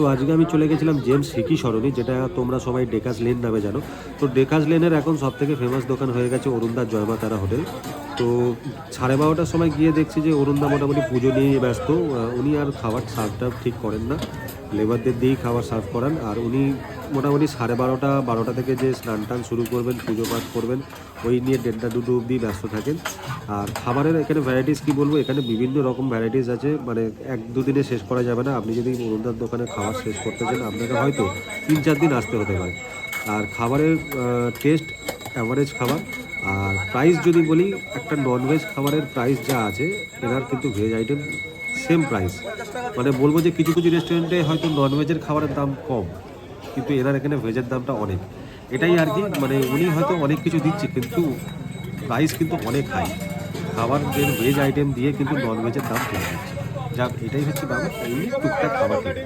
তো আজকে আমি চলে গেছিলাম জেমস সিকি সরণি, যেটা তোমরা সবাই ডেকাস লেন নামে জানো। তো ডেকাস লেনের এখন সব থেকে ফেমাস দোকান হয়ে গেছে অরুণদার জয়মা তারা হোটেল। তো 12:30টার সময় গিয়ে দেখছি যে অরুণদা মোটামুটি পুজো নিয়ে ব্যস্ত। উনি আর খাবার সার্ভটা ঠিক করেন না, লেবারদের দিয়েই খাবার সার্ভ করান। আর উনি মোটামুটি 12:30 থেকে যে স্নান টান শুরু করবেন, পুজো পাঠ করবেন, ওই নিয়ে 1:30-2 অবধি ব্যস্ত থাকেন। আর খাবারের এখানে ভ্যারাইটিস কী বলবো, এখানে বিভিন্ন রকম ভ্যারাইটিস আছে, মানে 1-2 দিনে শেষ করা যাবে না। আপনি যদি অরুণদার দোকানে খাবার শেষ করতে চান আপনাকে হয়তো 3-4 দিন আসতে হতে পারে। আর খাবারের টেস্ট অ্যাভারেজ খাবার। আর প্রাইস যদি বলি, একটা ননভেজ খাবারের প্রাইস যা আছে, এনার কিন্তু ভেজ আইটেম সেম প্রাইস। মানে বলবো যে কিছু কিছু রেস্টুরেন্টে হয়তো ননভেজের খাবারের দাম কম, কিন্তু এনার এখানে ভেজের দামটা অনেক। এটাই আর কি, মানে উনি হয়তো অনেক কিছু দিচ্ছে কিন্তু প্রাইস কিন্তু অনেক হাই। খাবারের ভেজ আইটেম দিয়ে কিন্তু ননভেজের দাম কমে যাচ্ছে। যাক, এটাই হচ্ছে ব্যাপার, উনি টুকটাক খাবার খেয়ে